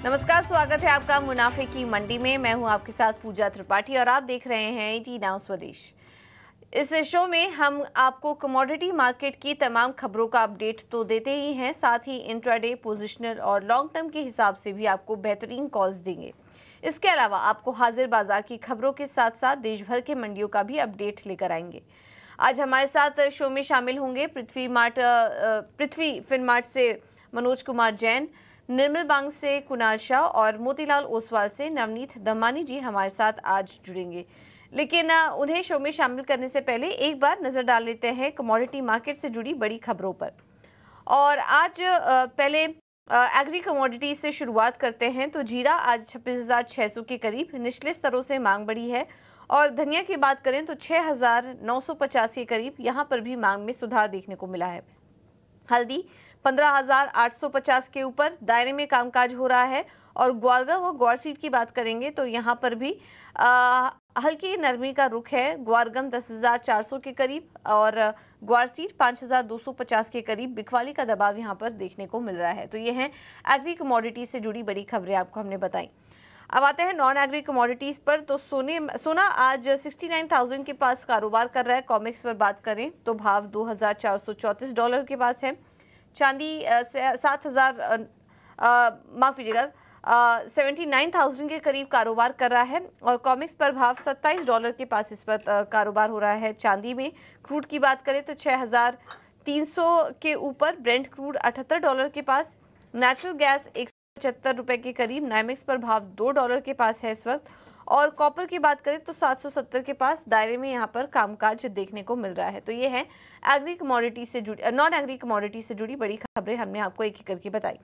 नमस्कार, स्वागत है आपका मुनाफे की मंडी में। मैं हूं आपके साथ पूजा त्रिपाठी और आप देख रहे हैं ET नाउ स्वदेश। इस शो में हम आपको कमोडिटी मार्केट की तमाम खबरों का अपडेट तो देते ही हैं, साथ ही इंट्राडे, पोजिशनल और लॉन्ग टर्म के हिसाब से भी आपको बेहतरीन कॉल्स देंगे। इसके अलावा आपको हाजिर बाजार की खबरों के साथ साथ देश भर के मंडियों का भी अपडेट लेकर आएंगे। आज हमारे साथ शो में शामिल होंगे पृथ्वी फिनमार्ट से मनोज कुमार जैन, निर्मल बांग से कुणाल शाह और मोतीलाल ओसवाल से नवनीत दमानी जी हमारे साथ आज जुड़ेंगे। लेकिन उन्हें शो में शामिल करने से पहले एक बार नजर डाल लेते हैं कमोडिटी मार्केट से जुड़ी बड़ी खबरों पर। और आज पहले एग्री कमोडिटी से शुरुआत करते हैं तो जीरा आज 26,600 के करीब निचले स्तरों से मांग बढ़ी है। और धनिया की बात करें तो 6,950 के करीब यहाँ पर भी मांग में सुधार देखने को मिला है। हल्दी 15,850 के ऊपर दायरे में कामकाज हो रहा है। और ग्वारगम और ग्वारसीड की बात करेंगे तो यहाँ पर भी हल्की नरमी का रुख है। ग्वारगम 10,400 के करीब और ग्वारसीड 5,250 के करीब बिकवाली का दबाव यहाँ पर देखने को मिल रहा है। तो ये हैं एग्री कमोडिटी से जुड़ी बड़ी खबरें आपको हमने बताई। अब आते हैं नॉन एग्री कमोडिटीज पर। तो सोना आज 69,000 के पास कारोबार कर रहा है। कॉमिक्स पर बात करें तो भाव $2,434 के पास है। चांदी 79,000 के करीब कारोबार कर रहा है और कॉमिक्स पर भाव $27 के पास इस पर कारोबार हो रहा है। चांदी में क्रूड की बात करें तो 6,300 के ऊपर, ब्रेंट क्रूड $78 के पास, नेचुरल गैस $175 के करीब, नाइमेक्स पर भाव $2 के पास है इस वक्त। और कॉपर की बात करें तो 770 के पास दायरे में यहाँ पर कामकाज देखने को मिल रहा है। तो ये है एग्री कमोडिटी से जुड़ी, नॉन एग्री कमोडिटी से जुड़ी बड़ी खबरें हमने आपको एक एक करके बताई।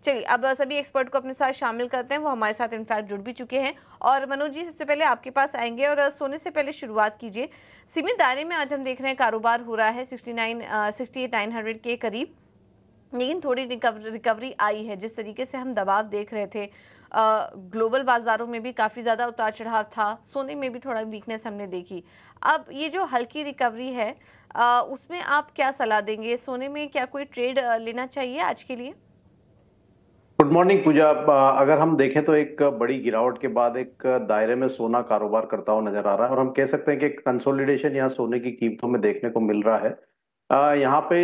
चलिए अब सभी एक्सपर्ट को अपने साथ शामिल करते हैं। वो हमारे साथ इनफैक्ट जुड़ भी चुके हैं। और मनोज जी, सबसे पहले आपके पास आएंगे और सोने से पहले शुरुआत कीजिए। सीमित दायरे में आज हम देख रहे हैं कारोबार हो रहा है 68,900 के करीब, लेकिन थोड़ी रिकवरी आई है। जिस तरीके से हम दबाव देख रहे थे, ग्लोबल बाजारों में भी काफ़ी ज़्यादा उतार चढ़ाव था, सोने में भी थोड़ा वीकनेस हमने देखी। अब ये जो हल्की रिकवरी है उसमें आप क्या सलाह देंगे? सोने में क्या कोई ट्रेड लेना चाहिए आज के लिए? गुड मॉर्निंग पूजा। अगर हम देखें तो एक बड़ी गिरावट के बाद एक दायरे में सोना कारोबार करता हुआ नजर आ रहा है और हम कह सकते हैं कि कंसोलिडेशन यहाँ सोने की कीमतों में देखने को मिल रहा है। यहाँ पे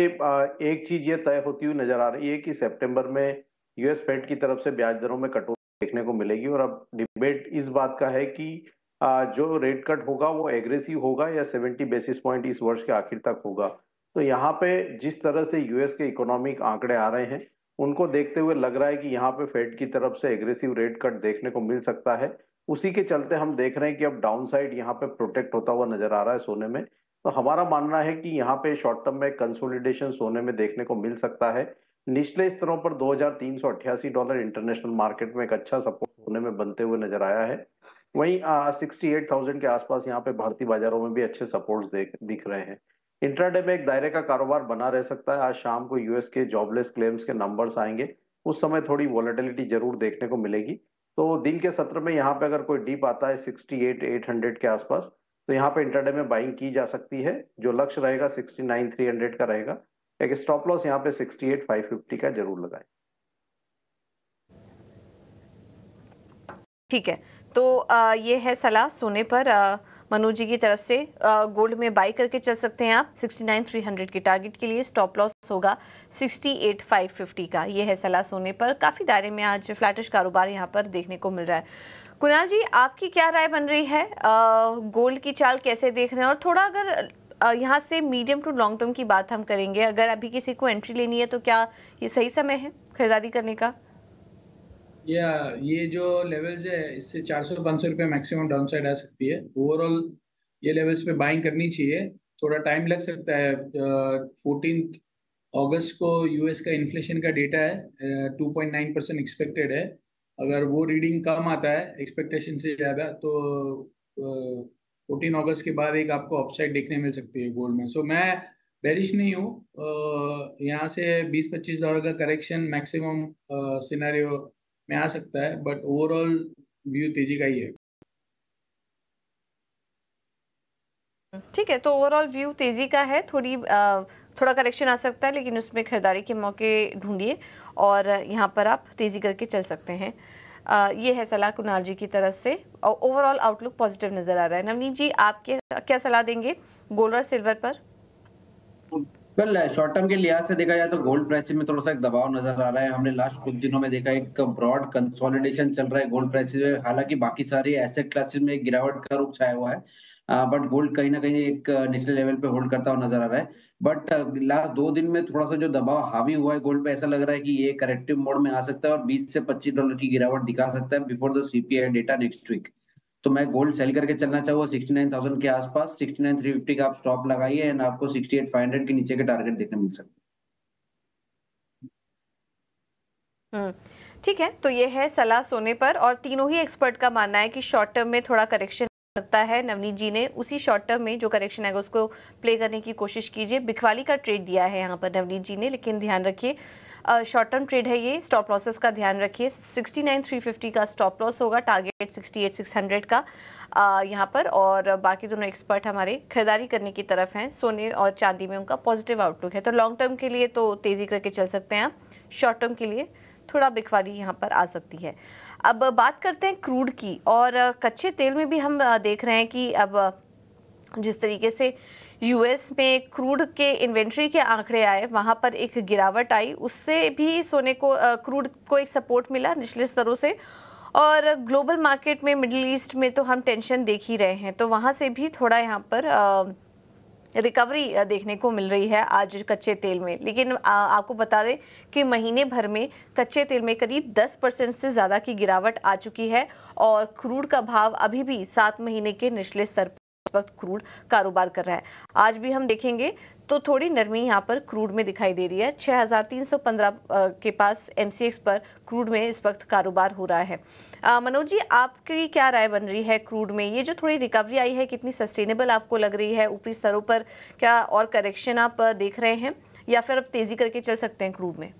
एक चीज ये तय होती हुई नजर आ रही है कि सितंबर में यूएस फेड की तरफ से ब्याज दरों में कटौती देखने को मिलेगी। और अब डिबेट इस बात का है कि जो रेट कट होगा वो एग्रेसिव होगा या 70 बेसिस पॉइंट इस वर्ष के आखिर तक होगा। तो यहाँ पे जिस तरह से यूएस के इकोनॉमिक आंकड़े आ रहे हैं उनको देखते हुए लग रहा है कि यहाँ पे फेड की तरफ से एग्रेसिव रेट कट देखने को मिल सकता है। उसी के चलते हम देख रहे हैं कि अब डाउन साइड यहाँ पे प्रोटेक्ट होता हुआ नजर आ रहा है सोने में। तो हमारा मानना है कि यहाँ पे शॉर्ट टर्म में कंसोलिडेशन सोने में देखने को मिल सकता है। निचले स्तरों पर $2,388 इंटरनेशनल मार्केट में एक अच्छा सपोर्ट सोने में बनते हुए नजर आया है। वहीं 68,000 के आसपास यहाँ पे भारतीय बाजारों में भी अच्छे सपोर्ट दिख रहे हैं। इंट्राडे में एक दायरे का कारोबार बना रह सकता है। आज शाम को यूएस के जॉबलेस क्लेम्स के नंबर्स आएंगे, उस समय थोड़ी वॉलेटिलिटी जरूर देखने को मिलेगी। तो दिन के सत्र में यहाँ पे अगर कोई डिप आता है 68,800 के आसपास तो यहाँ पे इंट्राडे में बाइंग की जा सकती है। जो लक्ष्य रहेगा 69,300 का रहेगा। एक स्टॉप लॉस यहाँ पे 68,550 का जरूर लगाए। ठीक है, तो ये है सलाह सोने पर मनोज जी की तरफ से। गोल्ड में बाई करके चल सकते हैं आप 69,300 के टारगेट के लिए। स्टॉप लॉस होगा 68,550 का। ये है सलाह सोने पर। काफ़ी दायरे में आज फ्लैटिश कारोबार यहाँ पर देखने को मिल रहा है। कुणाल जी, आपकी क्या राय बन रही है? गोल्ड की चाल कैसे देख रहे हैं? और थोड़ा अगर यहाँ से मीडियम टू लॉन्ग टर्म की बात हम करेंगे, अगर अभी किसी को एंट्री लेनी है तो क्या ये सही समय है खरीदारी करने का? ये जो लेवल्स है इससे 400-500 रुपये मैक्सिमम डाउन साइड आ सकती है। ओवरऑल ये लेवल्स पे बाइंग करनी चाहिए। थोड़ा टाइम लग सकता है। 14 अगस्त को यूएस का इन्फ्लेशन का डेटा है, 2.9% एक्सपेक्टेड है। अगर वो रीडिंग कम आता है एक्सपेक्टेशन से ज़्यादा तो 14 अगस्त के बाद एक आपको अपसाइड देखने मिल सकती है गोल्ड में। सो मैं बेरिश नहीं हूँ। यहाँ से $20-25 का करेक्शन मैक्सिमम सिनेरियो में आ सकता है, बट ओवरऑल व्यू तेजी का ही है। ठीक है, तो ओवरऑल व्यू तेजी का है। थोड़ा करेक्शन आ सकता है, लेकिन उसमें खरीदारी के मौके ढूंढिए और यहाँ पर आप तेजी करके चल सकते हैं। ये है सलाह कुणाल जी की तरफ से। ओवरऑल आउटलुक पॉजिटिव नजर आ रहा है। नवनीत जी, आपके क्या सलाह देंगे गोल्ड और सिल्वर पर? वेल, शॉर्ट टर्म के लिहाज से देखा जाए तो गोल्ड प्राइसेस में थोड़ा सा एक दबाव नजर आ रहा है। हमने लास्ट कुछ दिनों में देखा एक ब्रॉड कंसोलिडेशन चल रहा है गोल्ड प्राइसेस में। हालांकि बाकी सारी एसेट क्लासेस में एक गिरावट का रुख छाया हुआ है, बट गोल्ड कहीं ना कहीं एक निचले लेवल पे होल्ड करता हुआ नजर आ रहा है। बट लास्ट 2 दिन में थोड़ा सा जो दबाव हावी हुआ है गोल्ड पे, ऐसा लग रहा है कि ये करेक्टिव मोड में आ सकता है और 20 से $25 की गिरावट दिखा सकता है before the CPI data next week. तो मैं गोल्ड सेल करके चलना चाहूंगा 69,000 के आसपास। 69,350 का आप स्टॉप लगाइए एंड आपको 68,500 के नीचे के टारगेट देखने मिल सकते हम्म, ठीक है। तो ये है सलाह सोने पर, और तीनों ही एक्सपर्ट का मानना है कि शॉर्ट टर्म में थोड़ा करेक्शन लगता है। नवनीत जी ने उसी शॉर्ट टर्म में जो करेक्शन है उसको प्ले करने की कोशिश कीजिए। बिखवाली का ट्रेड दिया है यहाँ पर नवनीत जी ने, लेकिन ध्यान रखिए शॉर्ट टर्म ट्रेड है ये, स्टॉप लॉसेस का ध्यान रखिए। 69,350 का स्टॉप लॉस होगा, टारगेट 68,600 का यहाँ पर। और बाकी दोनों एक्सपर्ट हमारे खरीदारी करने की तरफ हैं। सोने और चांदी में उनका पॉजिटिव आउटलुक है। तो लॉन्ग टर्म के लिए तो तेजी करके चल सकते हैं आप, शॉर्ट टर्म के लिए थोड़ा बिखवाली यहाँ पर आ सकती है। अब बात करते हैं क्रूड की, और कच्चे तेल में भी हम देख रहे हैं कि अब जिस तरीके से यूएस में क्रूड के इन्वेंट्री के आंकड़े आए, वहां पर एक गिरावट आई, उससे भी सोने को क्रूड को एक सपोर्ट मिला निचले स्तरों से। और ग्लोबल मार्केट में, मिडिल ईस्ट में तो हम टेंशन देख ही रहे हैं, तो वहां से भी थोड़ा यहाँ पर रिकवरी देखने को मिल रही है आज कच्चे तेल में। लेकिन आपको बता दें कि महीने भर में कच्चे तेल में करीब 10% से ज़्यादा की गिरावट आ चुकी है, और क्रूड का भाव अभी भी 7 महीने के निचले स्तर पर इस वक्त क्रूड कारोबार कर रहा है। आज भी हम देखेंगे तो थोड़ी नरमी यहाँ पर क्रूड में दिखाई दे रही है। 6,315 के पास एमसीएक्स पर क्रूड में इस वक्त कारोबार हो रहा है। मनोज जी, आपकी क्या राय बन रही है क्रूड में? ये जो थोड़ी रिकवरी आई है, कितनी सस्टेनेबल आपको लग रही है? ऊपरी स्तरों पर क्या और करेक्शन आप देख रहे हैं, या फिर अब तेजी करके चल सकते हैं क्रूड में?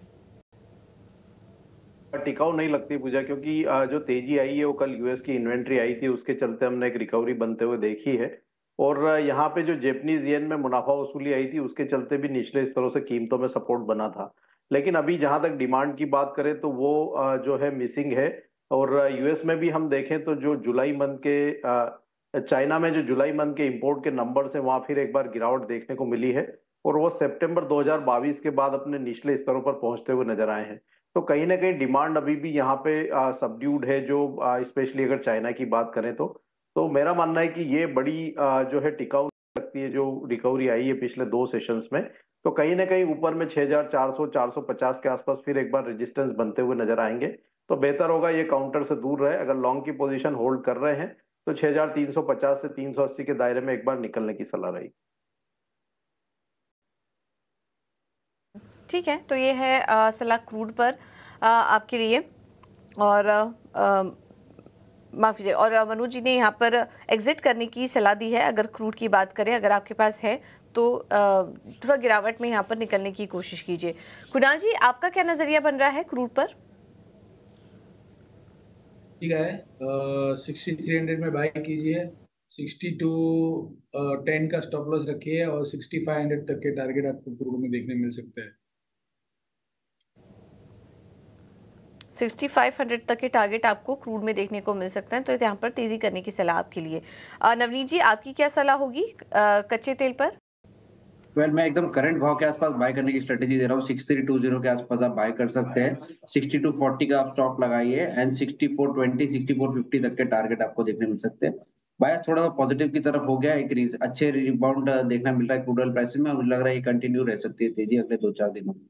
टिकाऊ नहीं लगती पूजा, क्योंकि जो तेजी आई है वो कल यूएस की इन्वेंट्री आई थी, उसके चलते हमने एक रिकवरी बनते हुए देखी है। और यहाँ पे जो जापानीज येन में मुनाफा वसूली आई थी, उसके चलते भी निचले स्तरों से कीमतों में सपोर्ट बना था। लेकिन अभी जहां तक डिमांड की बात करें तो वो जो है मिसिंग है। और यूएस में भी हम देखें तो जो जुलाई मंथ के चाइना में जो जुलाई मंथ के इंपोर्ट के नंबर है, वहां फिर एक बार गिरावट देखने को मिली है, और वो सितंबर 2022 के बाद अपने निचले स्तरों पर पहुंचते हुए नजर आए हैं। तो कहीं ना कहीं डिमांड अभी भी यहाँ पे सबड्यूड है, जो स्पेशली अगर चाइना की बात करें तो मेरा मानना है कि ये बड़ी जो है टिकाऊ लगती है जो रिकवरी आई है पिछले 2 सेशंस में। तो कहीं ना कहीं ऊपर में 6,400 450 के आसपास फिर एक बार रेजिस्टेंस बनते हुए नजर आएंगे। तो बेहतर होगा ये काउंटर से दूर रहे। अगर लॉन्ग की पोजीशन होल्ड कर रहे हैं तो 6,350 से 380 के दायरे में एक बार निकलने की सलाह रहेगी। ठीक है, तो ये है सलाह क्रूड पर आपके लिए। और माफ कीजिए, और मनोज जी ने यहाँ पर एग्जिट करने की सलाह दी है। अगर क्रूड की बात करें, अगर आपके पास है तो थोड़ा गिरावट में यहाँ पर निकलने की कोशिश कीजिए। कुणाल जी, आपका क्या नजरिया बन रहा है क्रूड पर? ठीक है, 6300 में बाय कीजिए, 6210 का स्टॉप लॉस रखिए, और 6500 तक के टारगेट आपको क्रूड में देखने मिल सकते हैं। 6500 तक के टारगेट आपको क्रूड में देखने को मिल सकते हैं, तो यहाँ पर तेजी करने की सलाह आपके लिए। नवनीत जी, आपकी क्या सलाह होगी कच्चे तेल पर? वेल, मैं एकदम करंट भाव के आसपास बाय करने की स्ट्रेटेजी दे रहा हूँ। 6320 के आसपास आप बाय कर सकते हैं। 6240 का आप स्टॉप लगाइए एंड 6420 6450 तक के टारगेट आपको देखने मिल सकते हैं। बायस थोड़ा सा पॉजिटिव की तरफ हो गया, एक अच्छे रिबाउंड देखना मिल रहा है क्रूड ऑयल प्राइसेस में। मुझे लग रहा है ये कंटिन्यू रह सकती है तेजी अगले 2-4 दिनों में।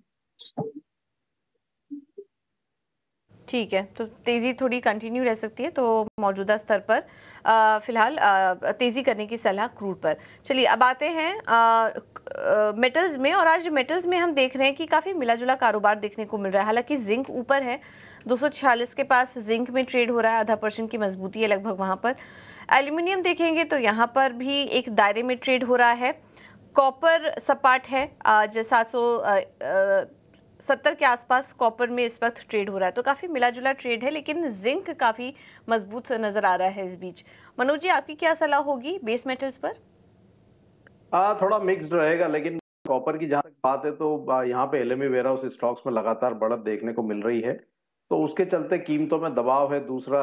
ठीक है, तो तेजी थोड़ी कंटिन्यू रह सकती है, तो मौजूदा स्तर पर फिलहाल तेजी करने की सलाह क्रूड पर। चलिए अब आते हैं मेटल्स में, और आज मेटल्स में हम देख रहे हैं कि काफ़ी मिला जुला कारोबार देखने को मिल रहा है। हालांकि जिंक ऊपर है, 246 के पास जिंक में ट्रेड हो रहा है, 0.5% की मजबूती है लगभग वहाँ पर। एल्यूमिनियम देखेंगे तो यहाँ पर भी एक दायरे में ट्रेड हो रहा है। कॉपर सपाट है, आज 770 के आसपास कॉपर में इस वक्त ट्रेड हो रहा है, तो काफी मिला जुला ट्रेड है। लेकिन जिंक काफी मजबूत नजर आ रहा है इस बीच। मनोज जी, आपकी क्या सलाह होगी बेस मेटल्स पर? थोड़ा मिक्स्ड रहेगा, लेकिन कॉपर की जहां तक बात है तो यहाँ पे एलएमई वेयरहाउस स्टॉक्स में लगातार बढ़त देखने को मिल रही है। तो उसके चलते कीमतों में दबाव है। दूसरा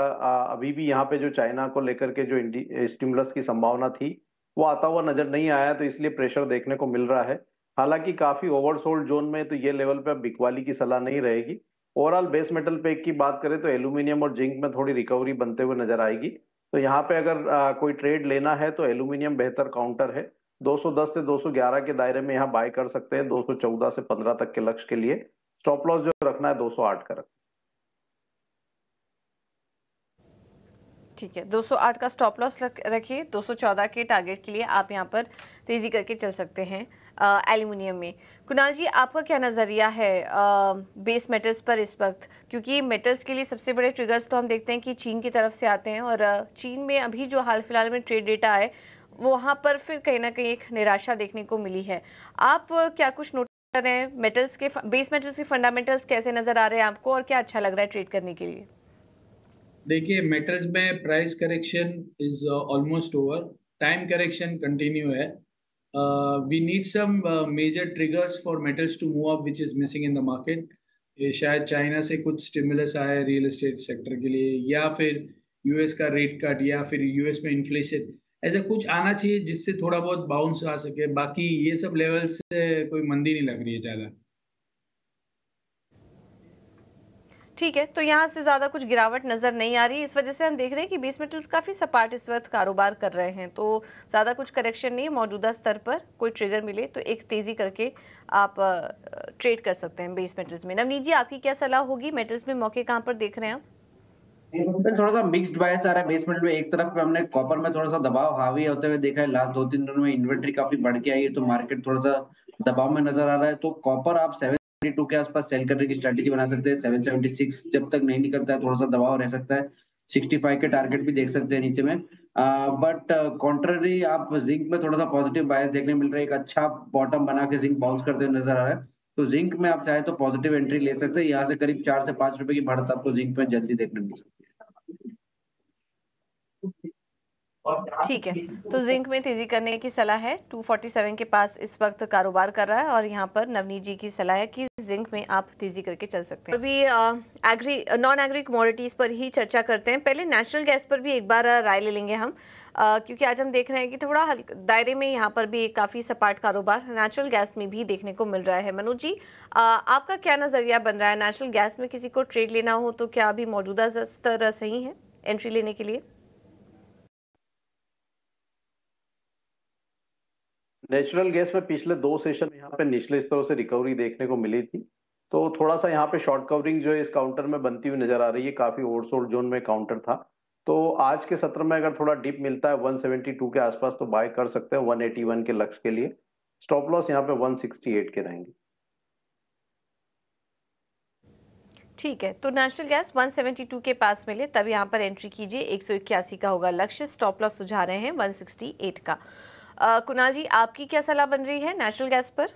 अभी भी यहाँ पे जो चाइना को लेकर के जो स्टिमुलस की संभावना थी वो आता हुआ नजर नहीं आया, तो इसलिए प्रेशर देखने को मिल रहा है। हालांकि काफी ओवरसोल्ड जोन में, तो ये लेवल पे अब बिकवाली की सलाह नहीं रहेगी। ओवरऑल बेस मेटल पे की बात करें तो एल्यूमिनियम और जिंक में थोड़ी रिकवरी बनते हुए नजर आएगी। तो यहाँ पे अगर कोई ट्रेड लेना है तो एल्यूमिनियम बेहतर काउंटर है। 210 से 211 के दायरे में यहाँ बाय कर सकते हैं। 214 से 15 तक के लक्ष्य के लिए स्टॉप लॉस जो रखना है 208 का रखना। ठीक है, 208 का स्टॉप लॉस रखिए। 214 के टारगेट के लिए आप यहां पर तेजी करके चल सकते हैं एल्यूमिनियम में। कुणाल जी, आपका क्या नज़रिया है बेस मेटल्स पर इस वक्त, क्योंकि मेटल्स के लिए सबसे बड़े ट्रिगर्स तो हम देखते हैं कि चीन की तरफ से आते हैं, और चीन में अभी जो हाल फिलहाल में ट्रेड डेटा है वहाँ पर फिर कहीं ना कहीं एक निराशा देखने को मिली है। आप क्या कुछ नोट कर रहे हैं? मेटल्स के बेस मेटल्स के फंडामेंटल्स कैसे नज़र आ रहे हैं आपको, और क्या अच्छा लग रहा है ट्रेड करने के लिए? देखिए, मेटल्स में price correction is almost over, time correction continue है। We need some major triggers for metals to move up which is missing in the market. शायद चाइना से कुछ स्टिमुलस आए रियल एस्टेट सेक्टर के लिए, या फिर यूएस का रेट कट, या फिर यूएस में इन्फ्लेशन, ऐसा कुछ आना चाहिए जिससे थोड़ा बहुत बाउंस आ सके। बाकी ये सब लेवल से कोई मंदी नहीं लग रही है ज़्यादा। ठीक है, तो यहाँ से ज़्यादा कुछ गिरावट नज़र नहीं आ रही। इस वजह से हम देख रहे हैं कि बेस मेटल्स काफ़ी सपाट इस वक्त कारोबार कर रहे हैं, तो ज़्यादा कुछ करेक्शन नहीं है। मौजूदा स्तर पर कोई ट्रिगर मिले तो एक तेज़ी करके आप ट्रेड कर सकते हैं बेस मेटल्स में। नवनीत जी, आपकी क्या सलाह होगी? मेटल्स में मौके कहाँ पर देख रहे हैं आप? थोड़ा सा मिक्स्ड बायस आ रहा है बेस मेटल में। एक तरफ पे हमने कॉपर में थोड़ा सा दबाव हावी होते हुए देखा है। लास्ट 2-3 दिनों में इन्वेंट्री काफी बढ़ के आई है, तो मार्केट थोड़ा सा दबाव में नजर आ रहा है। तो कॉपर आप 772 के आसपास सेल करने की स्ट्रेटेजी बना सकते हैं। 776 जब तक नहीं निकलता है थोड़ा सा दबाव रह सकता है। 65 के टारगेट भी देख सकते हैं नीचे में। बट कॉन्ट्ररी आप जिंक में थोड़ा सा पॉजिटिव बायस देखने मिल रहा है। एक अच्छा बॉटम बना के जिंक बाउंस करते हुए नजर आ रहा है। तो जिंक में आप चाहे तो पॉजिटिव एंट्री ले सकते हैं। यहाँ से करीब 4 से 5 रुपए की बढ़त आपको जिंक में जल्दी देखने मिल सकती है। ठीक है, तो जिंक में तेजी करने की सलाह है। 247 के पास इस वक्त कारोबार कर रहा है, और यहाँ पर नवनीत जी की सलाह है कि जिंक में आप तेजी करके चल सकते हैं। अभी नॉन एग्री कमोडिटीज पर ही चर्चा करते हैं। पहले नेचुरल गैस पर भी एक बार राय ले लेंगे हम, क्योंकि आज हम देख रहे हैं कि थोड़ा दायरे में यहाँ पर भी काफ़ी सपाट कारोबार नेचुरल गैस में भी देखने को मिल रहा है। मनोज जी, आपका क्या नज़रिया बन रहा है? नेचुरल गैस में किसी को ट्रेड लेना हो तो क्या अभी मौजूदा स्तर सही है एंट्री लेने के लिए? नेचुरल गैस में पिछले 2 सेशन यहाँ पे निचले स्तरों से रिकवरी देखने को मिली थी, तो थोड़ा सा यहाँ पे शॉर्ट कवरिंग जो है इस काउंटर में बनती हुई नजर आ रही है। काफी ओवरसोल्ड जोन में काउंटर था, तो आज के सत्र में अगर थोड़ा डिप मिलता है 172 के आसपास तो बाय कर सकते हैं 181 के लक्ष्य के लिए। स्टॉप लॉस यहाँ पे 168 के रहेंगे। ठीक है, तो नेचुरल गैस 172 के पास मिले तब यहाँ पर एंट्री कीजिए। 181 का होगा लक्ष्य। स्टॉप लॉस सुझा रहे हैं 168 का। कुणाल जी, आपकी क्या सलाह बन रही है नेचुरल गैस पर?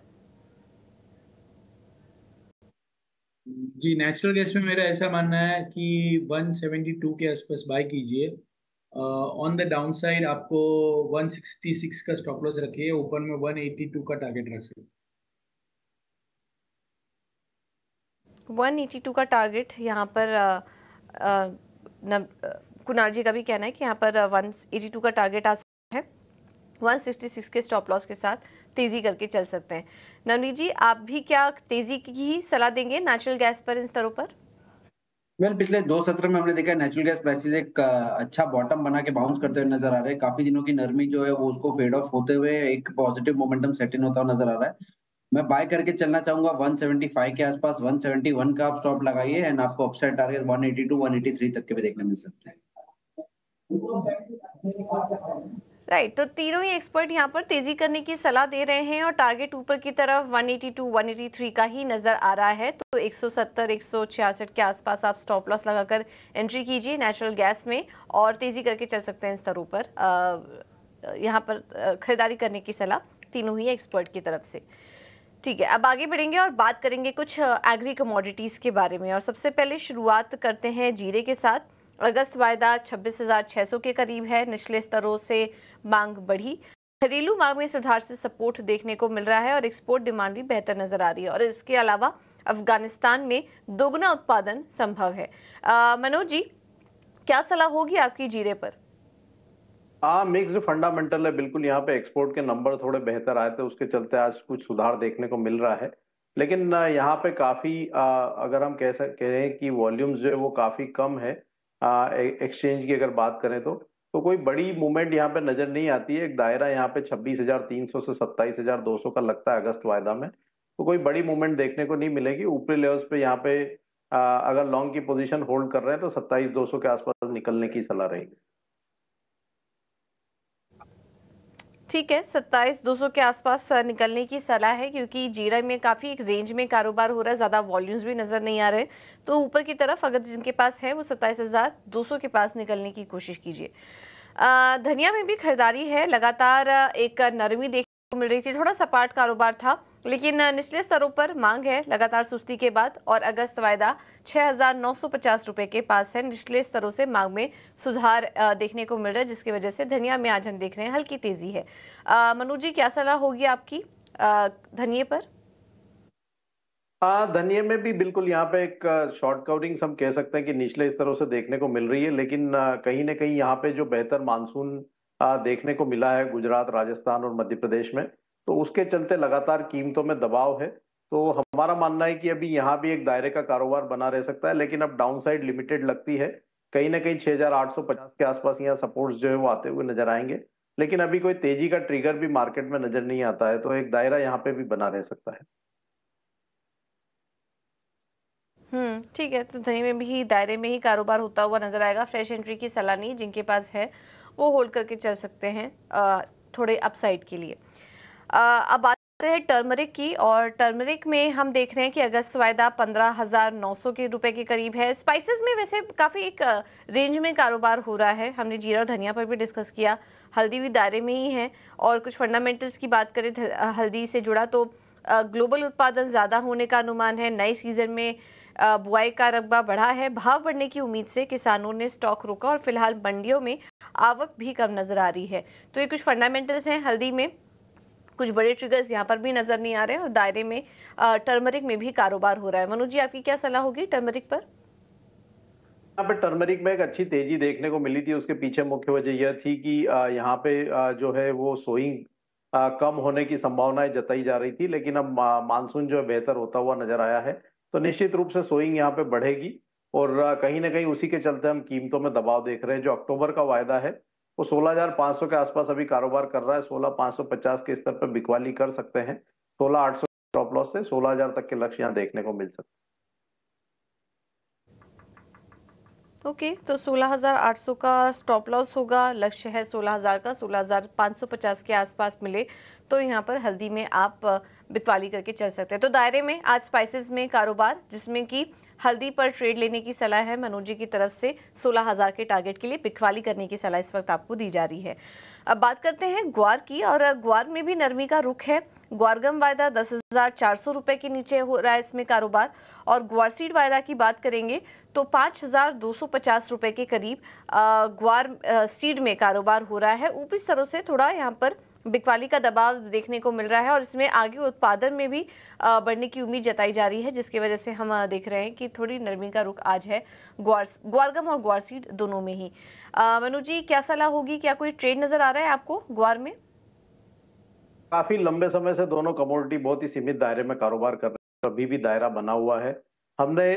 जी, नेचुरल गैस में मेरा ऐसा मानना है कि 172 के आसपास बाय कीजिए। ऑन द डाउन साइड आपको 166 का स्टॉप लॉस रखिए। ऊपर में 182 का टारगेट रख सकते। 182 का टारगेट यहाँ पर कुणाल जी का भी कहना है कि यहाँ पर 182 का टारगेट आ सकता है। 166 के स्टॉप लॉस के साथ तेजी करके चल सकते हैं। नवनीत जी, आप भी क्या तेजी की सलाह देंगे नेचुरल गैस पर इन स्तरों पर? पिछले 2 सत्र में हमने देखा नेचुरल गैस प्राइसेस एक अच्छा बॉटम बना के बाउंस करते हुए नजर आ रहे हैं। काफी दिनों की नरमी जो है वो उसको फेड ऑफ होते हुए एक पॉजिटिव मोमेंटम सेट इन होता हुआ नजर आ रहा है। मैं बाय करके चलना चाहूंगा 175 के आसपास। 171 का आप स्टॉप लगाइए, एंड आपको अपसाइड टारगेट 182 183 तक के भी देखने मिल सकते हैं। राइट, तो तीनों ही एक्सपर्ट यहाँ पर तेजी करने की सलाह दे रहे हैं, और टारगेट ऊपर की तरफ 182 183 का ही नजर आ रहा है। तो 170 166 के आसपास आप स्टॉप लॉस लगाकर एंट्री कीजिए नेचुरल गैस में, और तेजी करके चल सकते हैं इन स्तरों पर। यहाँ पर खरीदारी करने की सलाह तीनों ही एक्सपर्ट की तरफ से। ठीक है, अब आगे बढ़ेंगे और बात करेंगे कुछ एग्री कमोडिटीज के बारे में, और सबसे पहले शुरुआत करते हैं जीरे के साथ। अगस्त वायदा 26,600 के करीब है। निचले स्तरों से मांग बढ़ी। घरेलू मांग में सुधार से सपोर्ट देखने को मिल रहा है, और एक्सपोर्ट डिमांड भी बेहतर नजर आ रही है। और इसके अलावा अफगानिस्तान में दोगुना उत्पादन संभव है। मनोज जी, क्या सलाह होगी आपकी जीरे पर? मिक्स्ड फंडामेंटल है बिल्कुल। यहाँ पे एक्सपोर्ट के नंबर थोड़े बेहतर आए थे, उसके चलते आज कुछ सुधार देखने को मिल रहा है। लेकिन यहाँ पे काफी अगर हम कहें कि वॉल्यूम्स जो है वो काफी कम है एक्सचेंज की अगर बात करें तो कोई बड़ी मूवमेंट यहाँ पे नजर नहीं आती है। एक दायरा यहाँ पे 26,300 से 27,200 का लगता है अगस्त वायदा में, तो कोई बड़ी मूवमेंट देखने को नहीं मिलेगी। ऊपरी लेवल्स पे यहाँ पे अगर लॉन्ग की पोजीशन होल्ड कर रहे हैं तो 27,200 के आसपास निकलने की सलाह रहेगी। ठीक है, 27,200 के आसपास निकलने की सलाह है, क्योंकि जीरा में काफ़ी एक रेंज में कारोबार हो रहा है, ज़्यादा वॉल्यूम्स भी नज़र नहीं आ रहे। तो ऊपर की तरफ अगर जिनके पास है वो 27,200 के पास निकलने की कोशिश कीजिए। धनिया में भी खरीदारी है, लगातार एक नरमी देखने को मिल रही थी। थोड़ा सपाट कारोबार था, लेकिन निचले स्तरों पर मांग है लगातार सुस्ती के बाद, और अगस्त वायदा 6,950 रुपए के पास है। निचले स्तरों से मांग में सुधार देखने को मिल रहा है, जिसकी वजह से धनिया में आज हम देख रहे हैं हल्की तेजी है। मनोज जी, क्या सलाह होगी आपकी धनिये पर? धनिये में भी बिल्कुल यहाँ पे एक शॉर्ट कवरिंग हम कह सकते हैं कि निचले स्तरों से देखने को मिल रही है। लेकिन कहीं ना कहीं यहाँ पे जो बेहतर मानसून देखने को मिला है गुजरात, राजस्थान और मध्य प्रदेश में, तो उसके चलते लगातार कीमतों में दबाव है। तो हमारा मानना है कि अभी यहाँ भी एक दायरे का कारोबार बना रह सकता है, लेकिन अब डाउन साइड लिमिटेड लगती है। कहीं ना कहीं 6,850 के आसपास यहाँ सपोर्ट्स जो है वो आते हुए नजर आएंगे। लेकिन अभी कोई तेजी का ट्रिगर भी मार्केट में नजर नहीं आता है, तो एक दायरा यहाँ पे भी बना रह सकता है। ठीक है, तो धनी में भी दायरे में ही कारोबार होता हुआ नजर आएगा। फ्रेश एंट्री की सलाह नहीं, जिनके पास है वो होल्ड करके चल सकते हैं थोड़े अपसाइड के लिए। अब बात करते हैं टर्मरिक की, और टर्मरिक में हम देख रहे हैं कि अगस्त वायदा 15,900 के रुपए के करीब है। स्पाइसेस में वैसे काफी एक रेंज में कारोबार हो रहा है। हमने जीरा और धनिया पर भी डिस्कस किया, हल्दी भी दायरे में ही है। और कुछ फंडामेंटल्स की बात करें हल्दी से जुड़ा, तो ग्लोबल उत्पादन ज्यादा होने का अनुमान है। नए सीजन में बुआई का रकबा बढ़ा है। भाव बढ़ने की उम्मीद से किसानों ने स्टॉक रोका, और फिलहाल मंडियों में आवक भी कम नजर आ रही है। तो ये कुछ फंडामेंटल्स हैं हल्दी में। कुछ बड़े ट्रिगर्स यहाँ पर भी नजर नहीं आ रहे हैं, और दायरे में टर्मरिक में भी कारोबार हो रहा है। मनोज जी, आपकी क्या सलाह होगी टर्मरिक पर? यहाँ पे टर्मरिक में एक अच्छी तेजी देखने को मिली थी। उसके पीछे मुख्य वजह यह थी कि यहाँ पे जो है वो सोइंग कम होने की संभावनाएं जताई जा रही थी, लेकिन अब मानसून जो है बेहतर होता हुआ नजर आया है, तो निश्चित रूप से सोइंग यहाँ पे बढ़ेगी। और कहीं ना कहीं उसी के चलते हम कीमतों में दबाव देख रहे हैं। जो अक्टूबर का वायदा है वो 16,500 के आसपास अभी कारोबार कर रहा है। 16,550 के स्तर पर बिकवाली कर सकते हैं। 16,800 स्टॉप लॉस से 16,000 तक के लक्ष्य यहाँ देखने को मिल सकते हैं। ओके, तो 16,800 का स्टॉप लॉस होगा, लक्ष्य है 16,000 का। 16,550 के आसपास मिले तो यहाँ पर हल्दी में आप बिकवाली करके चल सकते हैं। तो दायरे में आज स्पाइसेस में कारोबार, जिसमें कि हल्दी पर ट्रेड लेने की सलाह है मनोज जी की तरफ से। 16,000 के टारगेट के लिए बिकवाली करने की सलाह इस वक्त आपको दी जा रही है। अब बात करते हैं ग्वार की, और ग्वार में भी नरमी का रुख है। ग्वारगम वायदा 10,400 रुपए के नीचे हो रहा है इसमें कारोबार, और ग्वार सीड वायदा की बात करेंगे तो 5,250 रुपए के करीब ग्वार सीड में कारोबार हो रहा है। ऊपरी स्तरों से थोड़ा यहाँ पर बिकवाली का दबाव देखने को मिल रहा है, और इसमें आगे उत्पादन में भी बढ़ने की उम्मीद जताई जा रही है, जिसकी वजह से हम देख रहे हैं कि थोड़ी नरमी का रुख आज है ग्वारगम और ग्वार सीड दोनों में ही। मनु जी, क्या सलाह होगी? क्या कोई ट्रेड नजर आ रहा है आपको ग्वार में? काफी लंबे समय से दोनों कमोडिटी बहुत ही सीमित दायरे में कारोबार कर रहे हैं। अभी भी दायरा बना हुआ है। हमने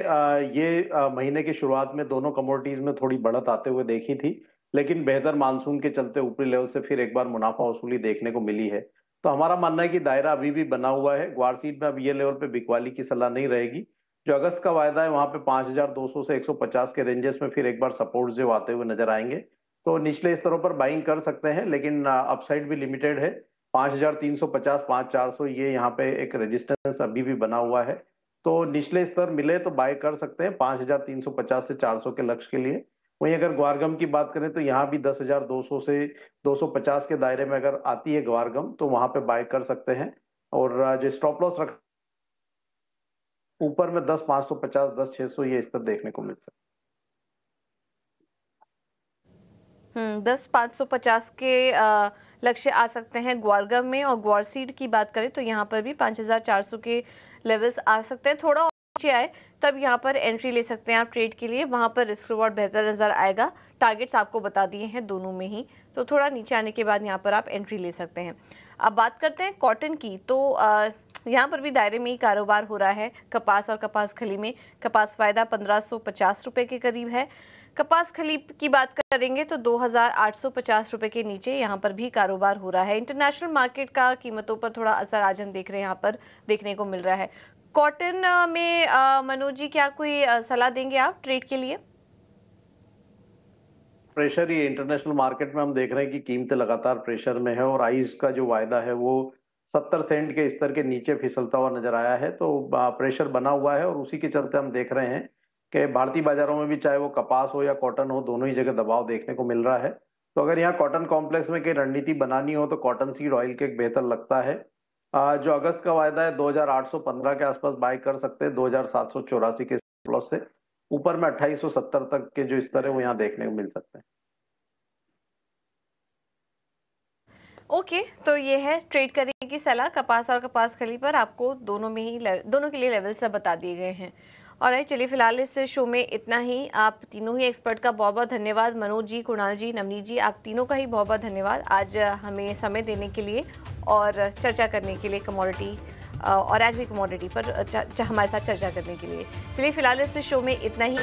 ये महीने की शुरुआत में दोनों कमोडिटीज में थोड़ी बढ़त आते हुए देखी थी, लेकिन बेहतर मानसून के चलते ऊपरी लेवल से फिर एक बार मुनाफा वसूली देखने को मिली है। तो हमारा मानना है कि दायरा अभी भी बना हुआ है। ग्वार सीड में अब ये लेवल पे बिकवाली की सलाह नहीं रहेगी। जो अगस्त का वायदा है वहां पे 5,200 से 150 के रेंजेस में फिर एक बार सपोर्ट जो आते हुए नजर आएंगे, तो निचले स्तरों पर बाइंग कर सकते हैं, लेकिन अपसाइड भी लिमिटेड है। 5,350, 5,400 ये यहाँ पे एक रेजिस्टेंस अभी भी बना हुआ है। तो निचले स्तर मिले तो बाय कर सकते हैं 5,350 से 400 के लक्ष्य के लिए। वहीं अगर ग्वारगम की बात करें तो यहाँ भी 10,200 से 250 के दायरे में अगर आती है ग्वारगम, तो वहां पे बाय कर सकते हैं। और जो स्टॉप लॉस रख ऊपर में 10,550, 10,600 ये स्तर देखने को मिल सकता है। 10,550 के लक्ष्य आ सकते हैं ग्वारगम में, और ग्वार सीड की बात करें तो यहाँ पर भी 5,400 के लेवल्स आ सकते हैं। थोड़ा नीचे आए तब यहाँ पर एंट्री ले सकते हैं आप ट्रेड के लिए, वहाँ पर रिस्क रिवॉर्ड बेहतर नज़र आएगा। टारगेट्स आपको बता दिए हैं दोनों में ही, तो थोड़ा नीचे आने के बाद यहाँ पर आप एंट्री ले सकते हैं। अब बात करते हैं कॉटन की, तो यहाँ पर भी दायरे में ही कारोबार हो रहा है। कपास और कपास खली में कपास फायदा 1550 रुपये के करीब है। कपास खली की बात करेंगे तो 2850 रुपये के नीचे यहाँ पर भी कारोबार हो रहा है। इंटरनेशनल मार्केट का कीमतों पर थोड़ा असर आज हम देख रहे हैं यहाँ पर देखने को मिल रहा है। कॉटन में मनोज जी क्या कोई सलाह देंगे आप ट्रेड के लिए? प्रेशर ही इंटरनेशनल मार्केट में हम देख रहे हैं कि कीमतें लगातार प्रेशर में है और आइस का जो वायदा है वो 70 सेंट के स्तर के नीचे फिसलता हुआ नजर आया है। तो प्रेशर बना हुआ है और उसी के चलते हम देख रहे हैं कि भारतीय बाजारों में भी चाहे वो कपास हो या कॉटन हो, दोनों ही जगह दबाव देखने को मिल रहा है। तो अगर यहाँ कॉटन कॉम्प्लेक्स में कोई रणनीति बनानी हो तो कॉटन सीड ऑयल के बेहतर लगता है। जो अगस्त का वायदा है 2815 के आसपास बाय कर सकते हैं, 2784 के प्लस से ऊपर में 2870 तक के जो स्तर है वो यहाँ देखने को मिल सकते हैं। ओके, तो ये है ट्रेड करने की सलाह कपास और कपास खली पर। आपको दोनों के लिए लेवल सब बता दिए गए हैं। और चलिए फिलहाल इस शो में इतना ही। आप तीनों ही एक्सपर्ट का बहुत बहुत धन्यवाद। मनोज जी, कुणाल जी, नवनीत जी, आप तीनों का ही बहुत बहुत धन्यवाद आज हमें समय देने के लिए और चर्चा करने के लिए कमोडिटी और एग्री कमोडिटी पर हमारे साथ चर्चा करने के लिए। चलिए फिलहाल इस शो में इतना ही।